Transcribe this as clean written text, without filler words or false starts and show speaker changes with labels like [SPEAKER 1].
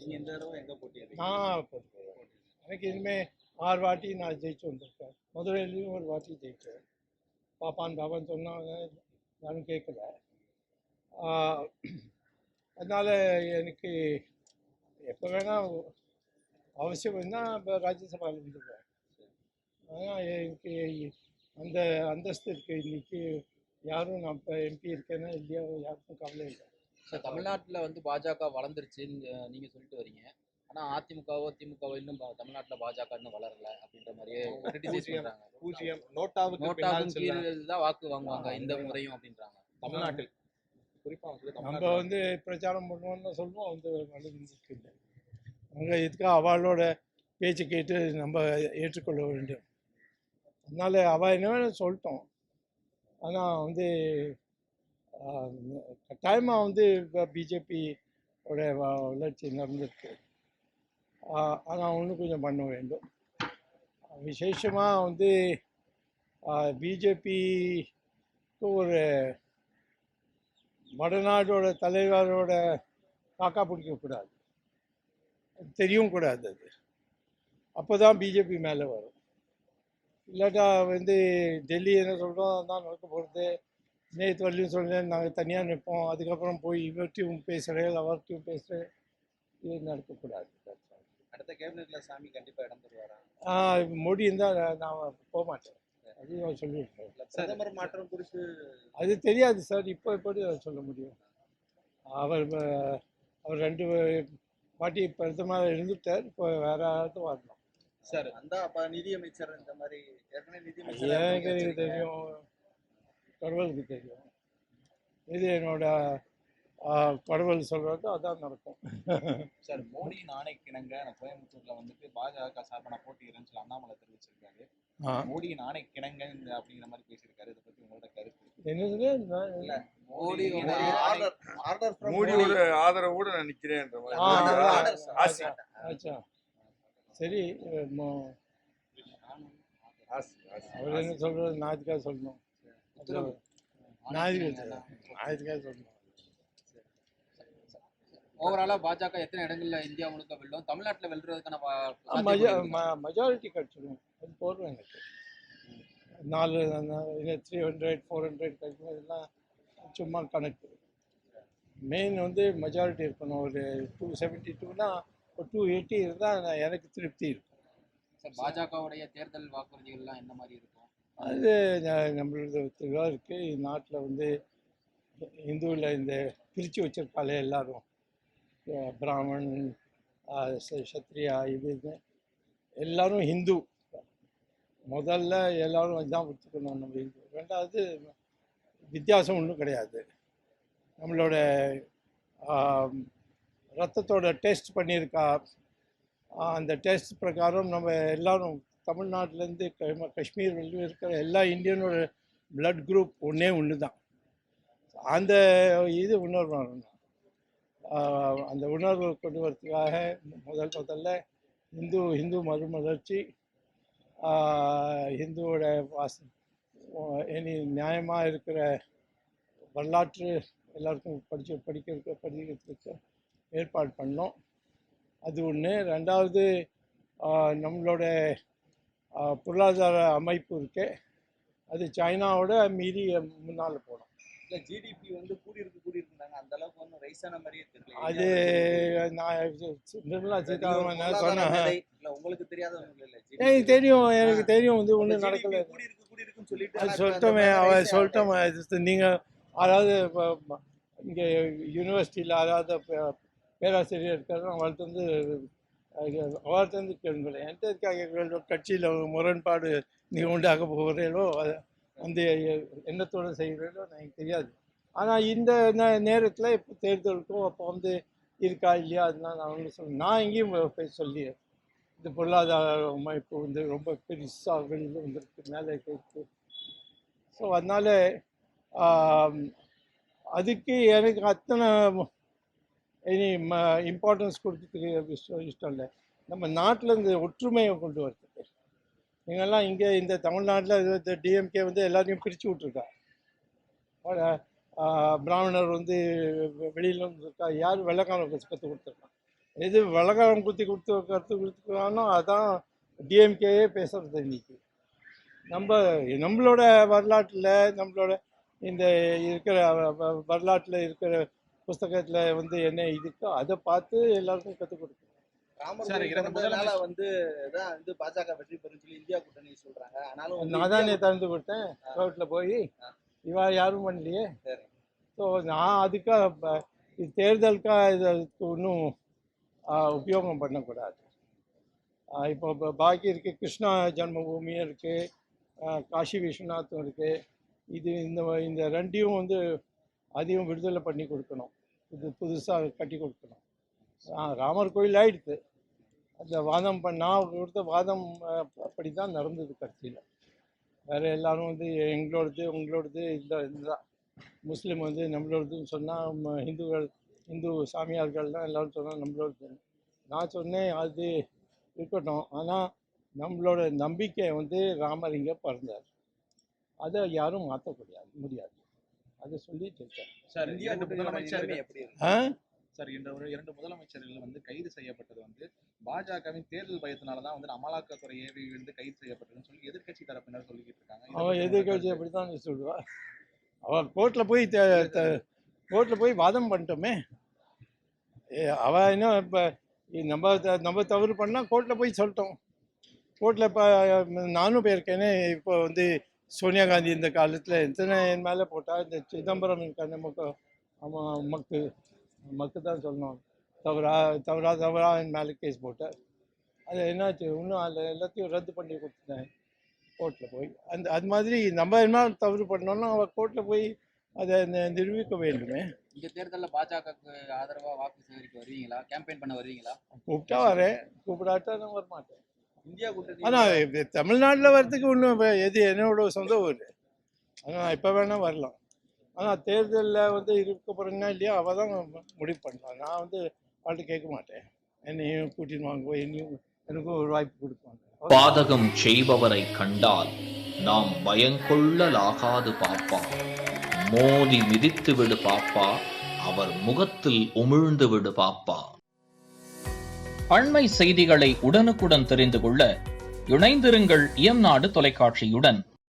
[SPEAKER 1] நீங்கள் இந்த தடவை எங்கே போட்டியிடுறீங்க?
[SPEAKER 2] நான் போட்டிடுறேன். எனக்கு இனிமேல் 6 வாட்டி நான் ஜெயிச்சு வந்திருக்கேன். மதுரையிலையும் ஒரு வாட்டி ஜெயிச்சேன். பாப்பான் பாப்பான்னு சொன்னாங்க, யாரும் கேட்கல. அதனால் எனக்கு எப்போ வேணால் அவசியம் இருந்தால் இப்போ ராஜ்யசபாவில் இருந்துருவேன். ஆனால் எனக்கு அந்த அந்தஸ்து இருக்குது. இன்றைக்கி யாரும் நான் இப்போ எம்பி இருக்கேன்னா இல்லையா யாருக்கும் கவலை இல்லை.
[SPEAKER 3] சார், தமிழ்நாட்டில் வந்து பாஜக வளர்ந்துருச்சுன்னு நீங்கள் சொல்லிட்டு வரீங்க. ஆனால் அதிமுகவோ திமுகவோ இன்னும் தமிழ்நாட்டில் பாஜக இன்னும் வளரல அப்படின்ற மாதிரியே கிரிட்டிசைஸ் பண்றாங்க.
[SPEAKER 1] பூஜ்ஜியம் நோட்டாவுக்கு
[SPEAKER 3] கீழ் தான் வாக்கு வாங்குவாங்க இந்த முறையும் அப்படின்றாங்க.
[SPEAKER 1] தமிழ்நாட்டில் குறிப்பாக வந்து
[SPEAKER 2] நம்ம வந்து பிரச்சாரம் பண்ணுவோம்னு சொல்லுவோம், வந்து நடந்துருக்கு இல்லை. அங்கே இதுக்காக அவளோட பேச்சு கேட்டு நம்ம ஏற்றுக்கொள்ள வேண்டும். அதனால் அவள் என்ன வேணும் சொல்லிட்டோம். ஆனால் வந்து கட்டாயமாக வந்து இப்போ பிஜேபியோட வளர்ச்சி நடந்திருக்கு. ஆனால் இன்னும் கொஞ்சம் பண்ண வேண்டும். விசேஷமாக வந்து பிஜேபிக்கு ஒரு வடநாடோட தலைவரோட காக்கா பிடிக்கக்கூடாது, தெரியவும் கூடாது. அது அப்போ தான் பிஜேபி மேலே வரும். இல்லாட்டா வந்து டெல்லி என்ன சொல்கிறோம் தான் நடக்க போகிறது. நேற்று வரலையும் சொல்கிறேன், நாங்கள் தனியாக நிற்போம், அதுக்கப்புறம் போய் இவர்கிட்டையும் பேசுகிறேன் அவர்கிட்டையும் பேசுகிறேன், இது நடக்கக்கூடாது.
[SPEAKER 1] அடுத்த கேபினெட்ல சாமி கண்டிப்பாக இடம் தருவாரா?
[SPEAKER 2] மோடி இருந்தால் நான் போக மாட்டேன், அதையும் சொல்லியிருக்கேன்.
[SPEAKER 1] பிரதமர் மாற்றம் குறித்து
[SPEAKER 2] அது தெரியாது சார், இப்போ எப்படி சொல்ல முடியும்? அவர் 2 வாட்டி பிரதமர் இருந்துட்டார், இப்போ வேற யாராவது வரணும்
[SPEAKER 1] சார். அந்த அப்போ நிதியமைச்சர் இந்த மாதிரி ஏற்கனவே நிதியமைச்சர்
[SPEAKER 2] எனக்கு தெரியும், கடவுளுக்கு தெரியும். இது என்னோட கடவுள் சொல்றது அதான் நடக்கும்.
[SPEAKER 1] சார், மோடியின் ஆணைக்கிணங்க கோயம்புத்தூர்ல வந்துட்டு பாஜக சார்பான போட்டியிடன்னு சொல்லி அண்ணாமலை தெரிவிச்சிருக்காரு. மோடியின் ஆணைக்கிணங்க அப்படிங்கிற மாதிரி பேசியிருக்காரு. இதை பத்தி உங்களோட கருத்து
[SPEAKER 2] என்னது?
[SPEAKER 1] இல்ல,
[SPEAKER 4] மோடியோட ஆதரவோடு நான் நிக்கிறேன்ற மாதிரி.
[SPEAKER 2] சரி, அவர் என்ன சொல்றது? ஞாயிற்றுக்காக சொல்லணும், ஞாயிற்றுக்காக சொல்லணும்.
[SPEAKER 3] ஓவராலா பாஜக எத்தனை இடங்கள்ல இந்தியா முழுக்க வெல்லும்? தமிழ்நாட்டில் வெல்றதுக்கான
[SPEAKER 2] மெஜாரிட்டி கிடைச்சிடும். அது போடுறோம். எனக்கு 300 400 கிடைக்கும், சும்மா கணக்கு. மெயின் வந்து மெஜாரிட்டி இருக்கணும். ஒரு 272னா ஒரு 280 இருந்தால் எனக்கு திருப்தி இருக்கும்.
[SPEAKER 3] சார், பாஜகவுடைய தேர்தல் வாக்குறுதிகள்லாம் என்ன மாதிரி இருக்கும்?
[SPEAKER 2] அது நம்மளோட தெளிவாக இருக்குது. நாட்டில் வந்து இந்துவில் இந்த பிரித்து வச்சிருக்காளே எல்லாரும், பிராமணன் சத்ரியா, இது எல்லாரும் ஹிந்து. முதல்ல எல்லாரும் இதுதான் வச்சுக்கணும் நம்ம ஹிந்து. ரெண்டாவது வித்தியாசம் ஒன்றும் கிடையாது. நம்மளோட ரத்தத்தோட டெஸ்ட் பண்ணியிருக்கா, அந்த டெஸ்ட் பிரகாரம் நம்ம எல்லாரும் தமிழ்நாட்டிலேருந்து காஷ்மீர் வெளியே இருக்கிற எல்லா இந்தியனோட பிளட் குரூப் ஒன்று தான். அந்த இது உணர்வு வரணும். அந்த உணர்வு கொண்டு வரதுக்காக முதல்ல ஹிந்து மறுமலர்ச்சி, ஹிந்துவோட இனி நியாயமாக இருக்கிற வரலாற்று எல்லாருக்கும் படிக்கிறதுக்கு ஏற்பாடு பண்ணோம். அது ஒன்று. ரெண்டாவது, நம்மளோட பொருளாதார அமைப்பு இருக்கு, அது சைனாவோட மீறி முன்னால் போகணும்.
[SPEAKER 1] இல்லை, ஜிடிபி வந்து கூடியிருக்குறாங்க, அந்த அளவுக்கு ஒன்றும் ரைஸான மாதிரியே தெரியல.
[SPEAKER 2] அது நான் நிர்மலா சீதாராமன் சொன்னேன்.
[SPEAKER 1] இல்லை, உங்களுக்கு தெரியாத ஒன்றும் இல்லை.
[SPEAKER 2] எனக்கு தெரியும் வந்து ஒன்றும் நடக்கலை.
[SPEAKER 1] கூடியிருக்குன்னு சொல்லிட்டு
[SPEAKER 2] அது சொல்லிட்டோமே, அவன் சொல்லிட்டோமே. நீங்கள் அதாவது இப்போ இங்கே யூனிவர்சிட்டியில் அதாவது பேராசிரியர் இருக்காரு, அவர்கிட்ட வந்து கேளுங்களேன். என்கிட்ட கட்சியில் முரண்பாடு நீங்கள் உண்டாக்க போகிறீங்களோ, அந்த எண்ணத்தோடு செய்கிறீங்களோ எனக்கு தெரியாது. ஆனால் இந்த நேரத்தில் இப்போ தேர்தலுக்கும் அப்போ வந்து இருக்கா இல்லையா, அதனால நான் வந்து சொல்லுவேன். நான் எங்கேயும் போய் சொல்லி இந்த பொருளாதார அமைப்பு வந்து ரொம்ப பெருசாக வெளியில் வந்துருக்கு, மேலே இருக்கு. ஸோ அதனால் அதுக்கு எனக்கு அத்தனை இனி இம்பார்ட்டன்ஸ் கொடுக்கறதுக்கு இஷ்டம் இல்லை. நம்ம நாட்டில் இந்த ஒற்றுமையை கொண்டு வரதுக்கு. நீங்கள்லாம் இங்கே இந்த தமிழ்நாட்டில் இந்த டிஎம்கே வந்து எல்லாத்தையும் பிரித்து விட்ருக்கா. பிராமணர் வந்து வெளியில் வந்துருக்கா, யார் வெள்ளைக்காரன் கற்றுக் கொடுத்துருக்கான். எது வலகாலம் குத்தி கொடுத்து கருத்து கொடுத்துருக்கானோ அதான் டிஎம்கேயே பேசுறது இன்னைக்கு. நம்மளோட வரலாற்றில் நம்மளோட இந்த இருக்கிற வரலாற்றில் இருக்கிற புஸ்தகத்தில் வந்து என்ன இருக்கோ அதை பார்த்து எல்லாருக்கும் கற்றுக் கொடுக்கணும்.
[SPEAKER 1] சார், இரண்டு
[SPEAKER 5] முதல்ல வந்து பாஜக வெற்றி பெறும் சொல்லி இந்தியா கூட்டணி சொல்றாங்க. ஆனாலும்
[SPEAKER 2] நான் தானே திறந்து கொடுத்தேன் கோர்ட்டில் போய், இவா யாரும் பண்ணலையே. ஸோ நான் அதுக்காக இது தேர்தலுக்காக இதுக்கு இன்னும் உபயோகம் பண்ணக்கூடாது. இப்போ பாக்கி இருக்குது, கிருஷ்ணா ஜன்மபூமியும் இருக்குது, காஷி விஸ்வநாத்தும் இருக்குது. இந்த ரெண்டையும் வந்து அதையும் விடுதலை பண்ணி கொடுக்கணும், இது புதுசாக கட்டி கொடுக்கணும். ராமர் கோயில் ஆயிடுது. அந்த வாதம் நான் கொடுத்த வாதம் அப்படி தான் நடந்தது கட்சியில். வேறு எல்லாரும் வந்து எங்களோடது உங்களோடது இதுதான், முஸ்லீம் வந்து நம்மளோடதுன்னு சொன்னால் இந்து சாமியார்கள்லாம் எல்லோரும் சொன்னால் நம்மளோடது. நான் சொன்னேன் அது இருக்கட்டும், ஆனால் நம்மளோட நம்பிக்கை வந்து ராமர் இங்கே பிறந்தார், அதை யாரும் மாற்றக்கூடாது, முடியாது. அதை சொல்லி ஜெயிச்சார்.
[SPEAKER 1] சார், இரண்டு முதலமைச்சர்கள்
[SPEAKER 5] எப்படி
[SPEAKER 1] சார், இரண்டு முதலமைச்சர்கள் வந்து கைது செய்யப்பட்டது வந்து பாஜகவின் தேர்தல் பயத்தினால தான் வந்து அமலாக்கத்துறை ஏவி வந்து கைது செய்யப்பட்டதுன்னு சொல்லி எதிர்கட்சி தரப்பினர் சொல்லிக்கிட்டு இருக்காங்க.
[SPEAKER 2] அவன் எதிர்கட்சி அப்படி தான் சொல்லுவா. அவள் கோர்ட்டில் போய் வாதம் பண்ணிட்டோமே. அவள் இன்னும் இப்போ நம்ம தவறு பண்ணால் கோர்ட்டில் போய் சொல்லிட்டோம். கோர்ட்டில் இப்போ நானும் போயிருக்கேனே. இப்போ வந்து சோனியா காந்தி இந்த காலத்தில் எத்தனை என் மேலே போட்டால், இந்த சிதம்பரம் இருக்கான மக்கு தான் சொல்லணும், தவறா என் மேலே கேஸ் போட்டார். அது என்னாச்சு, இன்னும் அதில் எல்லாத்தையும் ரத்து பண்ணி கொடுத்துட்டேன் கோர்ட்டில் போய். அது மாதிரி நம்ம என்ன தவறு பண்ணோன்னா அவள் கோர்ட்டில் போய் அதை நிரூபிக்க வேண்டுமே.
[SPEAKER 3] இந்த தேர்தலில் பாஜகவுக்கு ஆதரவாக வாக்கு சேகரிக்க வருவீங்களா, கேம்பெயின் பண்ண வருவீங்களா?
[SPEAKER 2] கூப்பிட்டா வரேன், கூப்பிடாட்டா நான் வரமாட்டேன்.
[SPEAKER 5] இந்தியா கூட்டணி
[SPEAKER 2] ஆனால் தமிழ்நாட்டில் வர்றதுக்கு ஒன்றும் எது என்னோட சொந்த ஊர், ஆனால் இப்போ வேணால் வரலாம். ஆனால் தேர்தலில் வந்து இருக்க போகிறேன்னா இல்லையா அவள் தான் முடிவு பண்ணலாம். நான் வந்து பாட்டு கேட்க மாட்டேன். என்னையும் கூட்டின்னு வாங்குவோம், என்னையும் எனக்கும் ஒரு வாய்ப்பு கொடுப்பாங்க.
[SPEAKER 6] பாதகம் செய்பவரை கண்டால் நாம் பயங்கொள்ளலாகாது பாப்பா, மோதி மிதித்து விடு பாப்பா, அவர் முகத்தில் உமிழ்ந்து விடு பாப்பா. அண்மை செய்திகளை உடனுக்குடன் தெரிந்து கொள்ள இணைந்திருங்கள் இயம்நாடு தொலைக்காட்சியுடன்.